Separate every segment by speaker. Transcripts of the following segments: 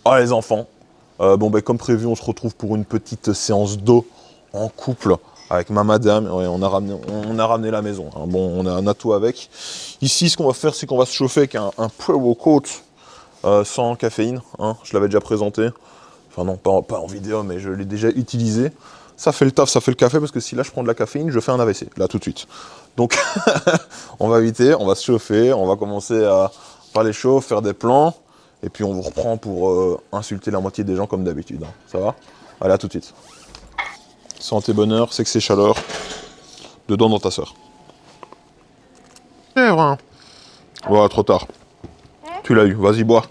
Speaker 1: Ah les enfants, bon ben comme prévu on se retrouve pour une petite séance d'eau en couple avec ma madame. Ouais, on a ramené la maison, hein. Bon on a tout avec. Ici ce qu'on va faire c'est qu'on va se chauffer avec un pre-workout sans caféine, hein. Je l'avais déjà présenté, enfin non pas en vidéo mais je l'ai déjà utilisé. Ça fait le taf, ça fait le café parce que si là je prends de la caféine je fais un AVC, là tout de suite. Donc on va éviter, on va se chauffer, on va commencer à faire les chauffes, faire des plans. Et puis on vous reprend pour insulter la moitié des gens comme d'habitude, hein. Ça va? Allez, à tout de suite. Santé, bonheur, sexe et chaleur. Dedans dans ta sœur. C'est vrai. Ouais, trop tard. Tu l'as eu, vas-y, bois.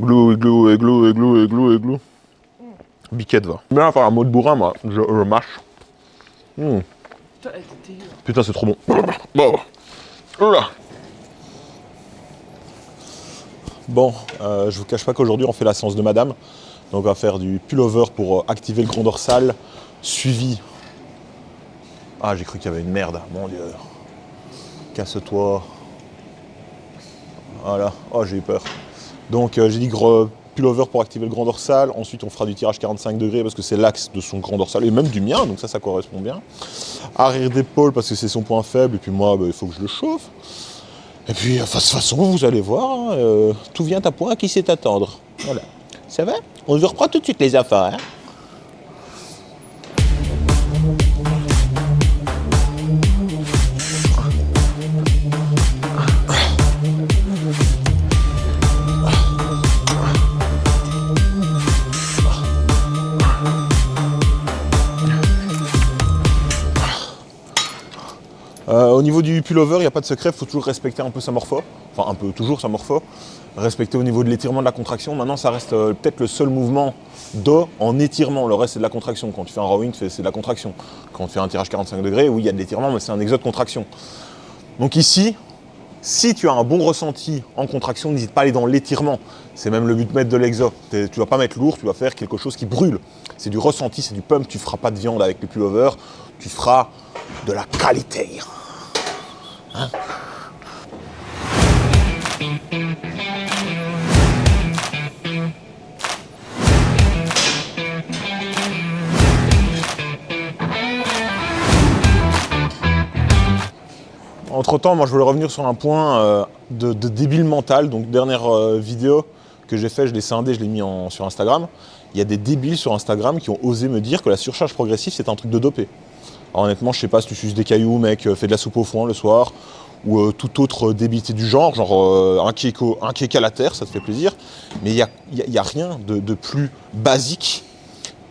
Speaker 1: Glou, glou, glou, glou, glou, glou. Biquette, va. Bien faire un mot de bourrin, moi. Je mâche. Putain, c'est trop bon. Bon. Oula. Bon, je vous cache pas qu'aujourd'hui on fait la séance de madame. Donc on va faire du pullover pour activer le grand dorsal, suivi. Ah, j'ai cru qu'il y avait une merde, mon Dieu. Casse-toi. Voilà, oh j'ai eu peur. Donc j'ai dit pullover pour activer le grand dorsal. Ensuite on fera du tirage 45 degrés parce que c'est l'axe de son grand dorsal et même du mien, donc ça correspond bien. Arrière d'épaule parce que c'est son point faible et puis moi il faut que je le chauffe. Et puis, de toute façon, vous allez voir, hein, tout vient à point, qui sait attendre. Voilà. Ça va? On se reprend tout de suite, les affaires. Hein. Au niveau du pullover, il n'y a pas de secret, il faut toujours respecter un peu sa morpho. Enfin, un peu, toujours sa morpho. Respecter au niveau de l'étirement de la contraction. Maintenant, ça reste peut-être le seul mouvement dos en étirement. Le reste, c'est de la contraction. Quand tu fais un rowing, c'est de la contraction. Quand tu fais un tirage 45 degrés, oui, il y a de l'étirement, mais c'est un exode contraction. Donc ici, si tu as un bon ressenti en contraction, n'hésite pas à aller dans l'étirement. C'est même le but de mettre de l'exo. Tu ne vas pas mettre lourd, tu vas faire quelque chose qui brûle. C'est du ressenti, c'est du pump. Tu ne feras pas de viande avec le pullover, tu feras de la qualité. Hein? Entre-temps, moi je voulais revenir sur un point de débile mental. Donc dernière vidéo que j'ai fait, je l'ai scindé, je l'ai mis sur Instagram. Il y a des débiles sur Instagram qui ont osé me dire que la surcharge progressive c'est un truc de dopé. Alors honnêtement, je sais pas si tu suces des cailloux, mec, fais de la soupe au foin le soir, ou toute autre débilité du genre un cake à la terre, ça te fait plaisir. Mais il y a rien de plus basique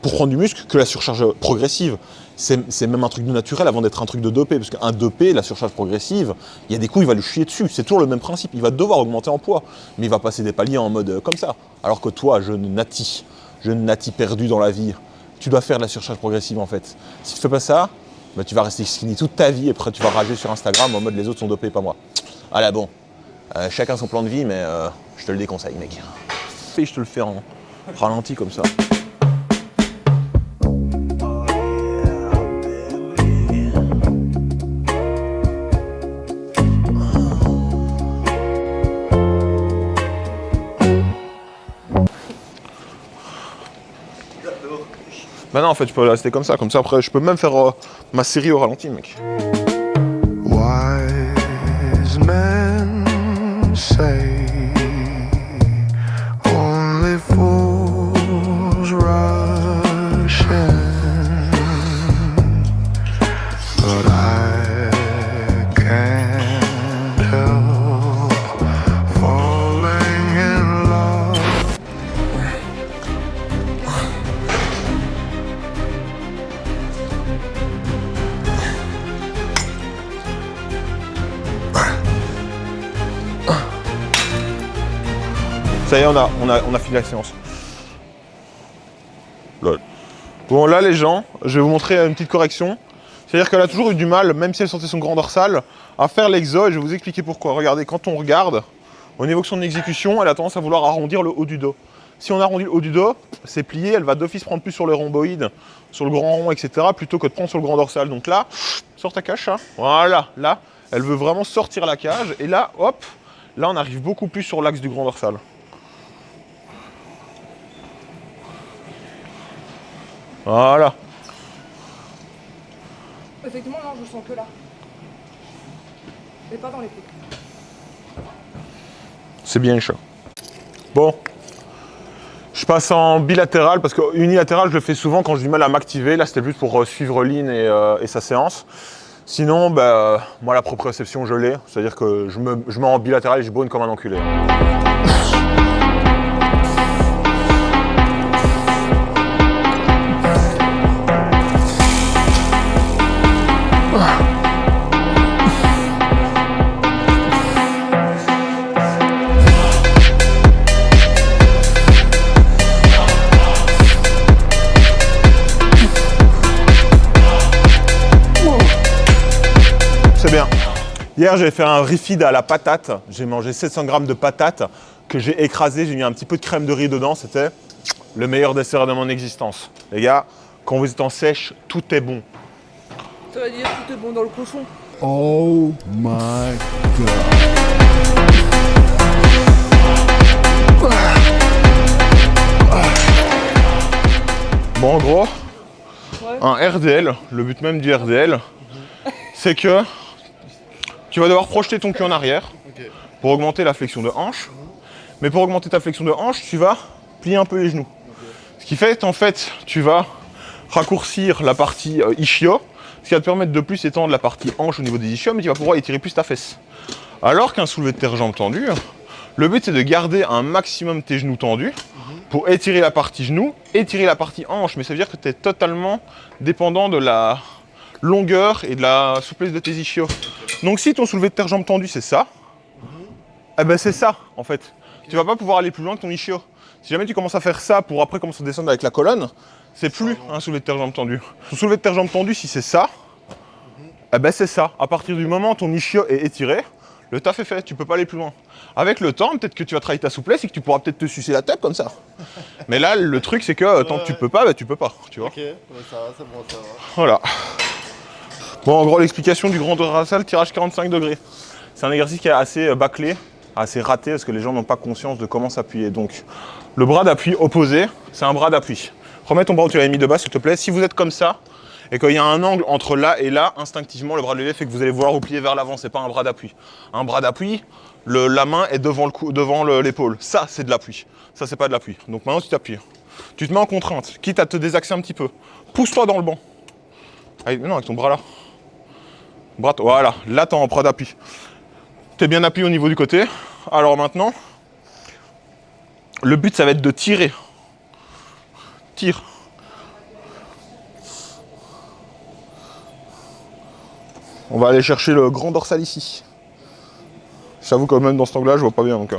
Speaker 1: pour prendre du muscle que la surcharge progressive. C'est même un truc de naturel avant d'être un truc de dopé. Parce qu'un dopé, la surcharge progressive, il y a des coups, il va le chier dessus. C'est toujours le même principe. Il va devoir augmenter en poids. Mais il va passer des paliers en mode comme ça. Alors que toi, jeune nati perdu dans la vie, tu dois faire de la surcharge progressive en fait. Si tu fais pas ça, bah, tu vas rester skinny toute ta vie et après tu vas rager sur Instagram en mode les autres sont dopés, pas moi. Voilà, bon. Chacun son plan de vie, mais je te le déconseille, mec. Et je te le fais en ralenti comme ça. Bah non, en fait, je peux rester comme ça après, je peux même faire ma série au ralenti, mec. Wise men say only fools rush in, but I can't help falling in love. Ça y est, on a fini la séance. Lol. Bon, là, les gens, je vais vous montrer une petite correction. C'est-à-dire qu'elle a toujours eu du mal, même si elle sentait son grand dorsal, à faire l'exo, et je vais vous expliquer pourquoi. Regardez, quand on regarde, au niveau de son exécution, elle a tendance à vouloir arrondir le haut du dos. Si on arrondit le haut du dos, c'est plié, elle va d'office prendre plus sur le rhomboïde, sur le grand rond, etc., plutôt que de prendre sur le grand dorsal. Donc là, sors ta cage, ça. Voilà, là, elle veut vraiment sortir la cage, et là, hop, là, on arrive beaucoup plus sur l'axe du grand dorsal. Voilà.
Speaker 2: Effectivement, non, je sens que là. Mais pas dans les pieds.
Speaker 1: C'est bien chaud. Bon. Je passe en bilatéral parce que unilatéral, je le fais souvent quand j'ai du mal à m'activer. Là, c'était plus pour suivre Lynn et sa séance. Sinon, bah, moi, la proprioception, je l'ai. C'est-à-dire que je me mets en bilatéral et je brûle comme un enculé. C'est bien. Hier, j'ai fait un refeed à la patate. J'ai mangé 700 grammes de patates que j'ai écrasées. J'ai mis un petit peu de crème de riz dedans. C'était le meilleur dessert de mon existence. Les gars, quand vous êtes en sèche, tout est bon.
Speaker 2: Ça veut dire tout est bon dans le cochon.
Speaker 3: Oh my god.
Speaker 1: Bon, en gros,
Speaker 2: Ouais.
Speaker 1: un RDL, le but même du RDL, c'est que tu vas devoir projeter ton cul en arrière pour augmenter la flexion de hanche. Mais pour augmenter ta flexion de hanche, tu vas plier un peu les genoux. Ce qui fait, en fait, tu vas raccourcir la partie ischio, ce qui va te permettre de plus étendre la partie hanche au niveau des ischios, mais tu vas pouvoir étirer plus ta fesse. Alors qu'un soulevé de terre jambes tendues, le but c'est de garder un maximum tes genoux tendus pour étirer la partie genou, étirer la partie hanche, mais ça veut dire que tu es totalement dépendant de la longueur et de la souplesse de tes ischios. Donc si ton soulevé de terre jambes tendues c'est ça, eh ben c'est ça en fait. Tu vas pas pouvoir aller plus loin que ton ischio. Si jamais tu commences à faire ça pour après commencer à descendre avec la colonne, c'est plus un soulevé de terre jambes tendues. Ton soulevé de terre jambes tendues, si c'est ça, eh ben c'est ça. À partir du moment où ton ischio est étiré, le taf est fait, tu peux pas aller plus loin. Avec le temps, peut-être que tu vas travailler ta souplesse et que tu pourras peut-être te sucer la tête comme ça. Mais là, le truc c'est que tant que tu peux pas, bah, tu peux pas, tu vois.
Speaker 3: Ok, ouais, ça va, c'est bon, ça va.
Speaker 1: Voilà. Bon, en gros, l'explication du grand dorsal, tirage 45 degrés. C'est un exercice qui est assez bâclé, assez raté, parce que les gens n'ont pas conscience de comment s'appuyer. Donc, le bras d'appui opposé, c'est un bras d'appui. Remets ton bras où tu l'avais mis de base, s'il te plaît. Si vous êtes comme ça, et qu'il y a un angle entre là et là, instinctivement, le bras levé fait que vous allez vouloir vous plier vers l'avant. C'est pas un bras d'appui. Un bras d'appui, la main est devant l'épaule. Ça, c'est de l'appui. Ça, c'est pas de l'appui. Donc maintenant, tu t'appuies. Tu te mets en contrainte, quitte à te désaxer un petit peu. Pousse-toi dans le banc. Allez, non, avec ton bras là. Voilà, là, t'es en bras d'appui. T'es bien appuyé au niveau du côté. Alors maintenant, le but, ça va être de tirer. Tire. On va aller chercher le grand dorsal ici. J'avoue que même dans cet angle-là, je vois pas bien. Donc,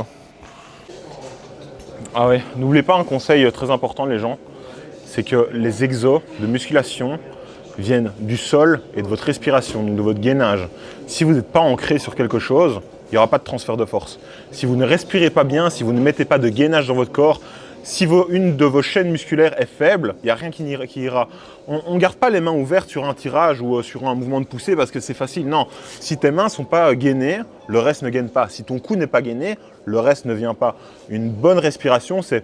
Speaker 1: Ah ouais, n'oubliez pas un conseil très important, les gens, c'est que les exos de musculation viennent du sol et de votre respiration, de votre gainage. Si vous n'êtes pas ancré sur quelque chose, il n'y aura pas de transfert de force. Si vous ne respirez pas bien, si vous ne mettez pas de gainage dans votre corps, si une de vos chaînes musculaires est faible, il n'y a rien qui ira. On ne garde pas les mains ouvertes sur un tirage ou sur un mouvement de poussée parce que c'est facile. Non, si tes mains ne sont pas gainées, le reste ne gaine pas. Si ton cou n'est pas gainé, le reste ne vient pas. Une bonne respiration, c'est...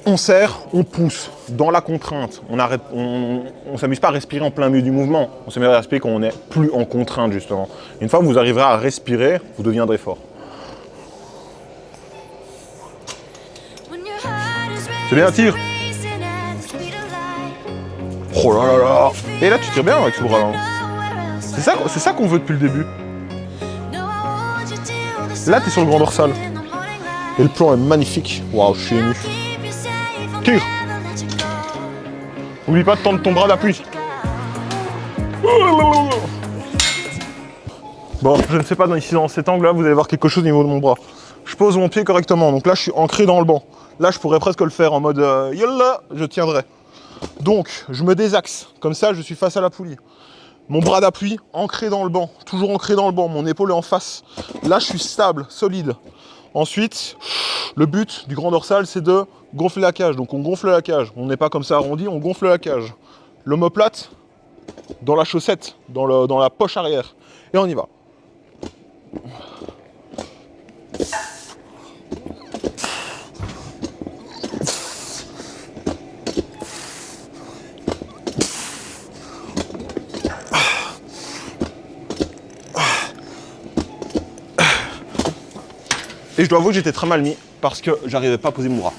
Speaker 1: On serre, on pousse dans la contrainte. On ne s'amuse pas à respirer en plein milieu du mouvement. On s'amuse à respirer quand on n'est plus en contrainte, justement. Une fois que vous arriverez à respirer, vous deviendrez fort. C'est bien, tire. Oh là là là. Et là, tu tires bien avec ce bras-là. C'est ça qu'on veut depuis le début. Là, tu es sur le grand dorsal. Et le plan est magnifique. Waouh, je suis ému. Tire. N'oublie pas de tendre ton bras d'appui. Bon, je ne sais pas, ici dans cet angle-là, vous allez voir quelque chose au niveau de mon bras. Je pose mon pied correctement, donc là, je suis ancré dans le banc. Là, je pourrais presque le faire en mode yalla, je tiendrai. Donc, je me désaxe. Comme ça, je suis face à la poulie. Mon bras d'appui, ancré dans le banc. Toujours ancré dans le banc. Mon épaule est en face. Là, je suis stable, solide. Ensuite, le but du grand dorsal, c'est de gonfler la cage. Donc, on gonfle la cage. On n'est pas comme ça arrondi, on gonfle la cage. L'omoplate dans la chaussette, dans la poche arrière. Et on y va. Et je dois avouer que j'étais très mal mis parce que j'arrivais pas à poser mon bras.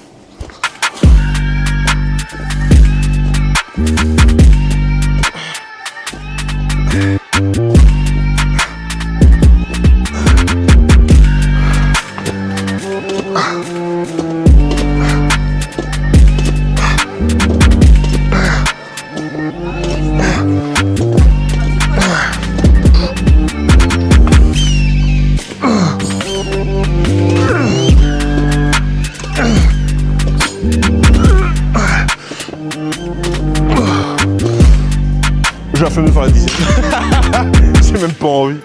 Speaker 1: J'ai la flemme de faire la dizaine. J'ai même pas envie.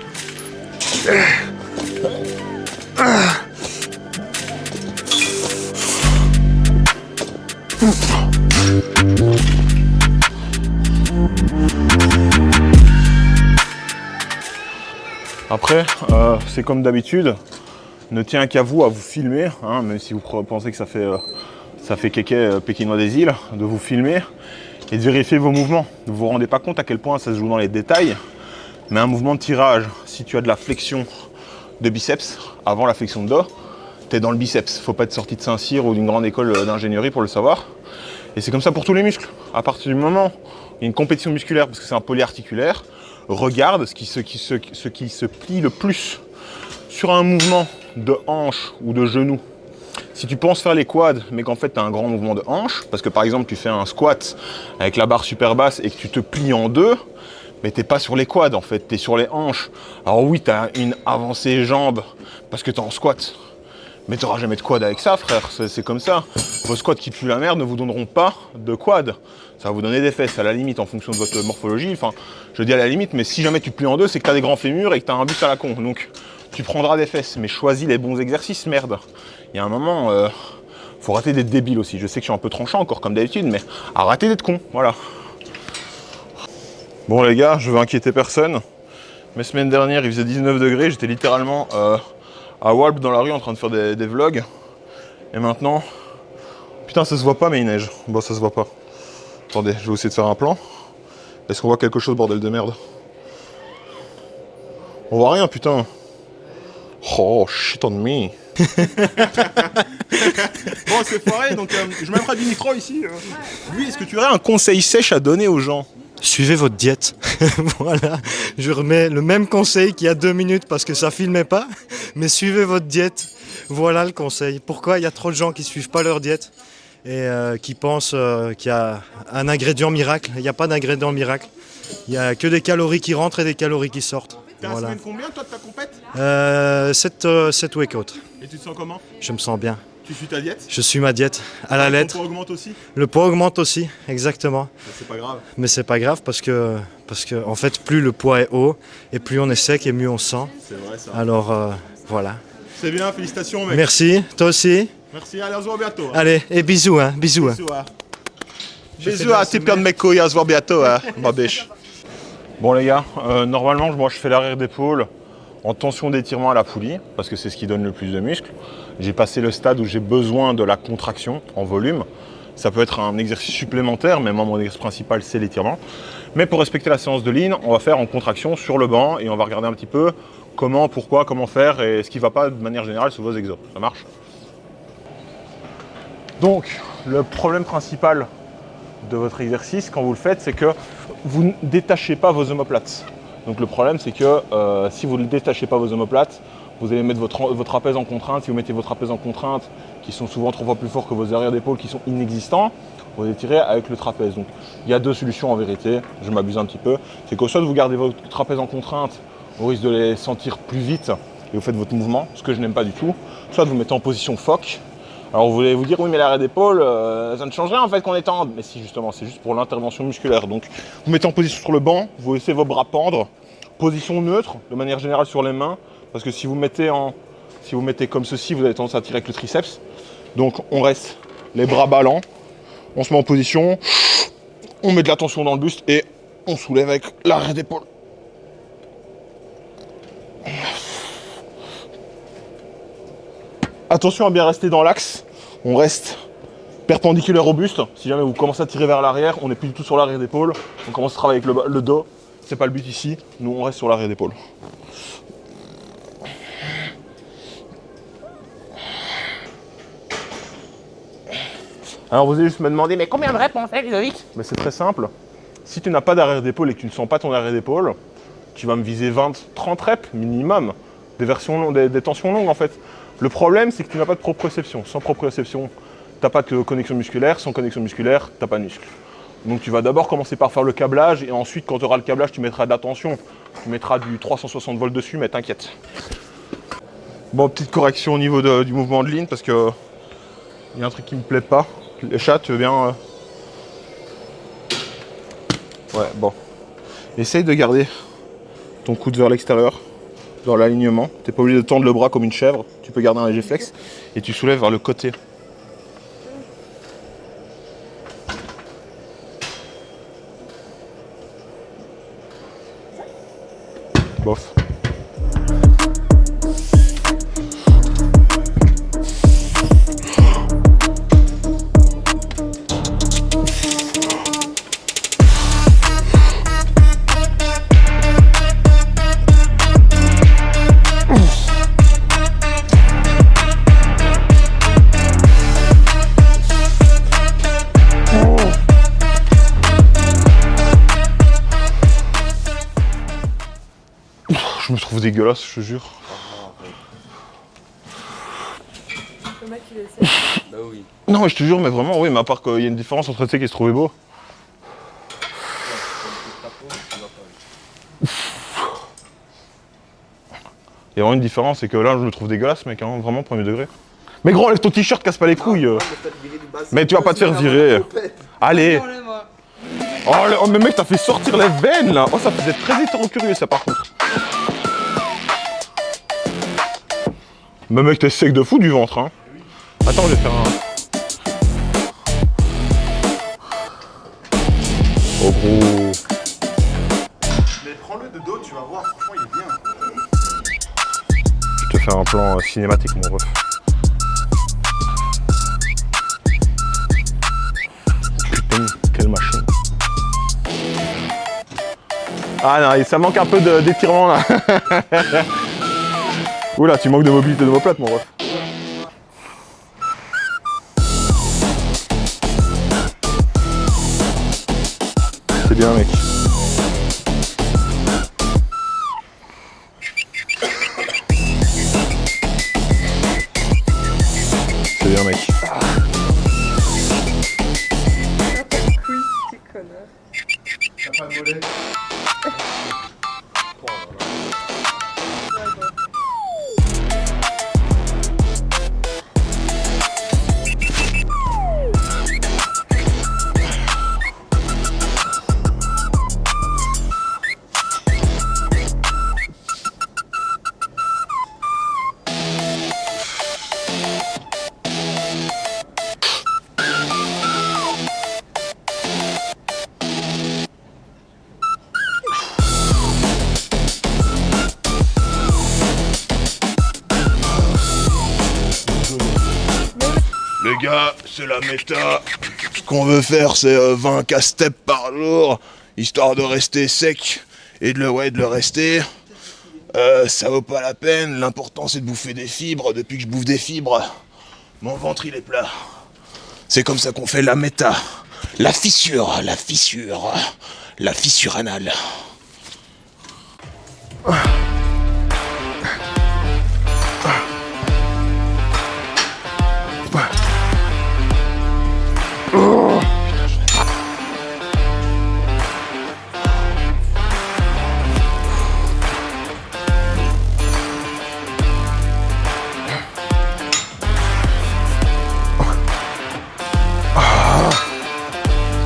Speaker 1: Après, c'est comme d'habitude, ne tient qu'à vous à vous filmer, hein, même si vous pensez que ça fait kéké pékinois des îles, de vous filmer et de vérifier vos mouvements. Vous ne vous rendez pas compte à quel point ça se joue dans les détails, mais un mouvement de tirage, si tu as de la flexion de biceps avant la flexion de dos, tu es dans le biceps. Faut pas être sorti de Saint-Cyr ou d'une grande école d'ingénierie pour le savoir. Et c'est comme ça pour tous les muscles. À partir du moment où il y a une compétition musculaire, parce que c'est un polyarticulaire, regarde ce qui se plie le plus sur un mouvement de hanche ou de genou. Si tu penses faire les quads, mais qu'en fait tu as un grand mouvement de hanche, parce que par exemple tu fais un squat avec la barre super basse et que tu te plies en deux, mais t'es pas sur les quads en fait, tu es sur les hanches. Alors oui, tu as une avancée jambe parce que tu es en squat, mais tu n'auras jamais de quad avec ça, frère, c'est comme ça. Vos squats qui puent la merde ne vous donneront pas de quad. Ça va vous donner des fesses à la limite en fonction de votre morphologie. Enfin, je dis à la limite, mais si jamais tu te plies en deux, c'est que tu as des grands fémurs et que tu as un buste à la con. Donc tu prendras des fesses, mais choisis les bons exercices, merde. Il y a un moment, faut arrêter d'être débile aussi. Je sais que je suis un peu tranchant encore comme d'habitude, mais arrêtez d'être con, voilà. Bon les gars, je veux inquiéter personne. Mais semaine dernière, il faisait 19 degrés, j'étais littéralement à Walp dans la rue en train de faire des vlogs. Et maintenant, putain ça se voit pas mais il neige. Bon ça se voit pas. Attendez, je vais essayer de faire un plan. Est-ce qu'on voit quelque chose, bordel de merde? On voit rien putain. Oh shit on me. Bon c'est foiré donc je mettrai du micro ici. Lui, est-ce que tu aurais un conseil sèche à donner aux gens?
Speaker 4: Suivez votre diète. Voilà, je remets le même conseil qu'il y a 2 minutes parce que ça filmait pas, mais suivez votre diète. Voilà le conseil. Pourquoi il y a trop de gens qui suivent pas leur diète et qui pensent qu'il y a un ingrédient miracle? Il n'y a pas d'ingrédient miracle. Il n'y a que des calories qui rentrent et des calories qui sortent.
Speaker 1: T'es à
Speaker 4: Voilà.
Speaker 1: semaine combien toi de ta compète?
Speaker 4: 7 workouts.
Speaker 1: Et tu te sens comment?
Speaker 4: Je me sens bien.
Speaker 1: Tu suis ta diète?
Speaker 4: Je suis ma diète à la lettre.
Speaker 1: Ton poids augmente aussi?
Speaker 4: Le poids augmente aussi, exactement.
Speaker 1: C'est pas grave.
Speaker 4: Mais c'est pas grave parce que en fait plus le poids est haut et plus on est sec et mieux on se sent.
Speaker 1: C'est vrai ça.
Speaker 4: Alors voilà.
Speaker 1: C'est bien, félicitations mec.
Speaker 4: Merci, toi aussi.
Speaker 1: Merci, allez on se voit bientôt. Hein.
Speaker 4: Allez, et bisous hein, bisous.
Speaker 1: Bisous, hein. Bisous à tes pères de mec à se voir bientôt, hein. Ma biche. Bon les gars, normalement moi je fais l'arrière d'épaule en tension d'étirement à la poulie, parce que c'est ce qui donne le plus de muscles. J'ai passé le stade où j'ai besoin de la contraction en volume. Ça peut être un exercice supplémentaire, mais moi mon exercice principal c'est l'étirement. Mais pour respecter la séance de lean, on va faire en contraction sur le banc et on va regarder un petit peu comment, pourquoi, comment faire et ce qui ne va pas de manière générale sur vos exos. Ça marche? Donc, le problème principal de votre exercice quand vous le faites, c'est que vous ne détachez pas vos omoplates. Donc le problème, c'est que si vous ne détachez pas vos omoplates, vous allez mettre votre trapèze en contrainte. Si vous mettez vos trapèzes en contrainte, qui sont souvent 3 fois plus forts que vos arrières d'épaule, qui sont inexistants, vous étirez avec le trapèze. Donc il y a 2 solutions en vérité, je m'abuse un petit peu. C'est que soit vous gardez votre trapèze en contrainte, au risque de les sentir plus vite, et vous faites votre mouvement, ce que je n'aime pas du tout. Soit vous mettez en position phoque. Alors vous allez vous dire, oui mais l'arrière d'épaule, ça ne change rien en fait qu'on est en... Mais si justement, c'est juste pour l'intervention musculaire. Donc vous mettez en position sur le banc, vous laissez vos bras pendre, position neutre, de manière générale sur les mains, parce que si vous mettez comme ceci, vous avez tendance à tirer avec le triceps. Donc on reste les bras ballants, on se met en position, on met de la tension dans le buste et on soulève avec l'arrière d'épaule. Attention à bien rester dans l'axe, on reste perpendiculaire au buste. Si jamais vous commencez à tirer vers l'arrière, on n'est plus du tout sur l'arrière d'épaule, on commence à travailler avec le dos, c'est pas le but ici, nous on reste sur l'arrière d'épaule. Alors vous allez juste me demander, mais combien de reps on fait, Ludovic? Mais c'est très simple. Si tu n'as pas d'arrière d'épaule et que tu ne sens pas ton arrière d'épaule, tu vas me viser 20-30 reps minimum. Des versions longues, des tensions longues en fait. Le problème, c'est que tu n'as pas de proprioception. Sans proprioception, tu n'as pas de connexion musculaire. Sans connexion musculaire, tu n'as pas de muscle. Donc tu vas d'abord commencer par faire le câblage et ensuite quand tu auras le câblage, tu mettras de la tension. Tu mettras du 360 volts dessus, mais t'inquiète. Bon, petite correction au niveau du mouvement de ligne parce que il y a un truc qui me plaît pas. Les chats, tu veux bien Ouais, bon. Essaye de garder ton coude vers l'extérieur, dans l'alignement. Tu n'es pas obligé de tendre le bras comme une chèvre. Tu peux garder un léger flex et tu soulèves vers le côté. Bof. Je me trouve dégueulasse, je te jure.
Speaker 2: Le mec il essaie.
Speaker 3: Bah oui.
Speaker 1: Non, mais je te jure, mais vraiment, oui, mais à part qu'il y a une différence entre ceux qui se trouvaient beau. Il y a vraiment une différence, c'est que là, je me trouve dégueulasse, mec, hein, vraiment, premier degré. Mais gros, enlève ton t-shirt, casse pas les couilles. Mais tu vas pas te faire virer. Allez. Oh, mais mec, t'as fait sortir les veines, là. Oh, ça faisait très hétéro-curieux, ça, par contre. Mais mec, t'es sec de fou du ventre, hein. Attends, je vais faire un... Oh, gros.
Speaker 3: Mais prends-le de dos, tu vas voir, franchement, il est bien.
Speaker 1: Je te fais un plan cinématique, mon ref. Putain, quelle machine. Ah non, ça manque un peu d'étirement là. Oula, tu manques de mobilité de l'omoplate, mon ref. C'est bien, mec. C'est bien, mec.
Speaker 2: Oui, petit connard.
Speaker 3: T'as pas de mollet.
Speaker 1: Les gars, c'est la méta. Ce qu'on veut faire, c'est 20 K-steps par jour, histoire de rester sec et de le rester. Ça vaut pas la peine, l'important c'est de bouffer des fibres. Depuis que je bouffe des fibres, mon ventre il est plat. C'est comme ça qu'on fait la méta. La fissure anale.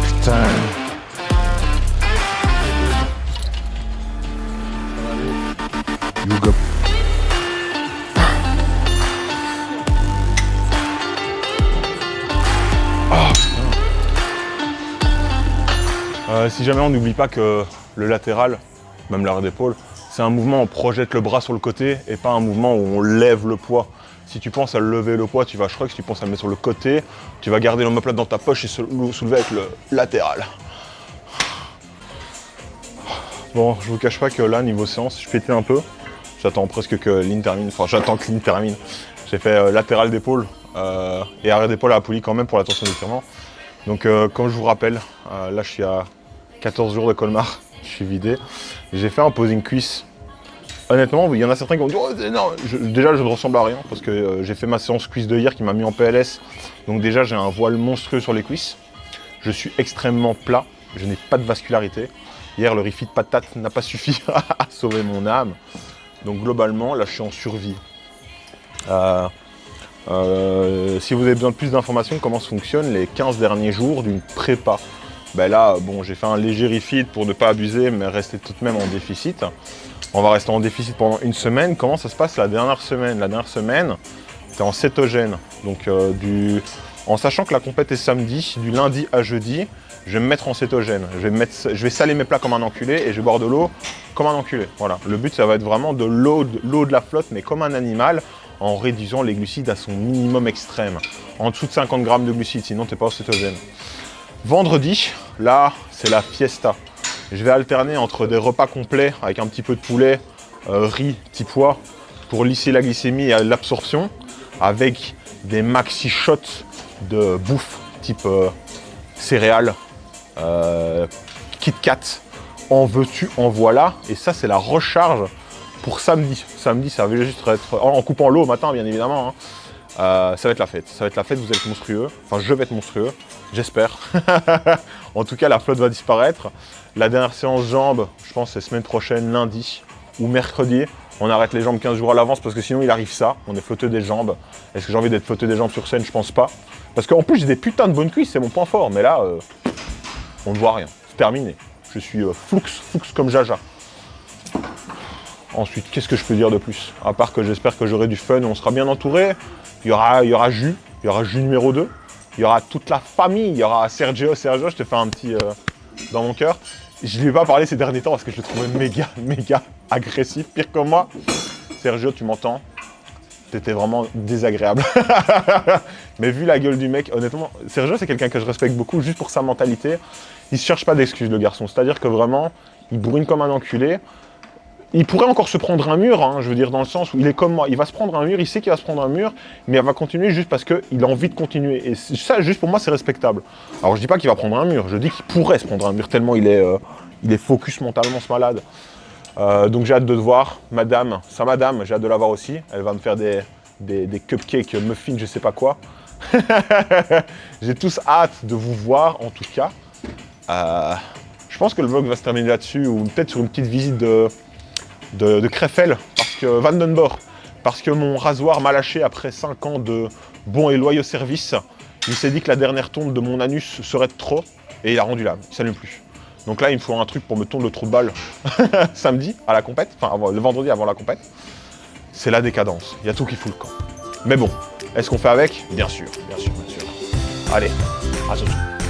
Speaker 1: Putain. Yoga. Si jamais on n'oublie pas que le latéral, même l'arrière d'épaule, c'est un mouvement où on projette le bras sur le côté et pas un mouvement où on lève le poids. Si tu penses à lever le poids, tu vas shrug. Si tu penses à le mettre sur le côté, tu vas garder l'omoplate dans ta poche et soulever avec le latéral. Bon, je vous cache pas que là, niveau séance, je pétais un peu. J'attends presque que Lynn termine. Enfin, j'attends que Lynn termine. J'ai fait latéral d'épaule et arrière d'épaule à la poulie quand même pour la tension d'étirement. Donc comme je vous rappelle, là je suis à 14 jours de Colmar, je suis vidé. J'ai fait un posing cuisse. Honnêtement, il y en a certains qui vont dire oh, non, déjà je ne ressemble à rien parce que j'ai fait ma séance cuisse de hier qui m'a mis en PLS. Donc déjà j'ai un voile monstrueux sur les cuisses. Je suis extrêmement plat, je n'ai pas de vascularité. Hier le refit de patate n'a pas suffi à sauver mon âme. Donc globalement là je suis en survie. Si vous avez besoin de plus d'informations, comment ça fonctionne les 15 derniers jours d'une prépa. Ben là, bon, j'ai fait un léger refit pour ne pas abuser, mais rester tout de même en déficit. On va rester en déficit pendant une semaine. Comment ça se passe la dernière semaine? La dernière semaine, c'est en cétogène. Donc, en sachant que la compète est samedi, du lundi à jeudi, je vais me mettre en cétogène. Je vais saler mes plats comme un enculé et je vais boire de l'eau comme un enculé. Voilà. Le but, ça va être vraiment de l'eau de la flotte, mais comme un animal, en réduisant les glucides à son minimum extrême. En dessous de 50 grammes de glucides, sinon tu n'es pas au cétogène. Vendredi, là, c'est la fiesta. Je vais alterner entre des repas complets avec un petit peu de poulet, riz, petits pois, pour lisser la glycémie et l'absorption, avec des maxi shots de bouffe, type céréales, Kit Kat, en veux-tu, en voilà. Et ça, c'est la recharge pour samedi. Samedi, ça va juste être, en coupant l'eau au matin, bien évidemment, hein. Ça va être la fête. Ça va être la fête, vous allez être monstrueux. Enfin, je vais être monstrueux, j'espère. En tout cas, la flotte va disparaître. La dernière séance jambes, je pense, c'est semaine prochaine, lundi ou mercredi. On arrête les jambes 15 jours à l'avance parce que sinon, il arrive ça. On est flotteux des jambes. Est-ce que j'ai envie d'être flotteux des jambes sur scène? Je pense pas. Parce qu'en plus, j'ai des putains de bonnes cuisses, c'est mon point fort. Mais là, on ne voit rien. C'est terminé. Je suis flux comme Jaja. Ensuite, qu'est-ce que je peux dire de plus? À part que j'espère que j'aurai du fun, on sera bien entouré. Il y aura Jus numéro 2. Il y aura toute la famille. Il y aura Sergio, je te fais un petit dans mon cœur. Je ne lui ai pas parlé ces derniers temps parce que je le trouvais méga agressif, pire que moi. Sergio, tu m'entends? T'étais vraiment désagréable. Mais vu la gueule du mec, honnêtement, Sergio, c'est quelqu'un que je respecte beaucoup juste pour sa mentalité. Il ne se cherche pas d'excuses, le garçon. C'est-à-dire que vraiment, il bourrine comme un enculé. Il pourrait encore se prendre un mur, hein, je veux dire, dans le sens où il est comme moi. Il va se prendre un mur, il sait qu'il va se prendre un mur, mais il va continuer juste parce qu'il a envie de continuer. Et ça, juste pour moi, c'est respectable. Alors, je dis pas qu'il va prendre un mur, je dis qu'il pourrait se prendre un mur, tellement il est focus mentalement, ce malade. Donc, j'ai hâte de te voir. Madame, sa madame, j'ai hâte de la voir aussi. Elle va me faire des cupcakes, muffins, je sais pas quoi. J'ai tous hâte de vous voir, en tout cas. Je pense que le vlog va se terminer là-dessus, ou peut-être sur une petite visite de Krefeld, parce que Vandenborg, parce que mon rasoir m'a lâché après 5 ans de bons et loyaux services. Il s'est dit que la dernière tonde de mon anus serait de trop, et il a rendu l'âme, il ne s'allume plus. Donc là, il me faut un truc pour me tondre le trou de balle samedi, à la compète, enfin le vendredi avant la compète. C'est la décadence, il y a tout qui fout le camp. Mais bon, est-ce qu'on fait avec? Bien sûr, bien sûr, bien sûr. Allez, à tout de suite.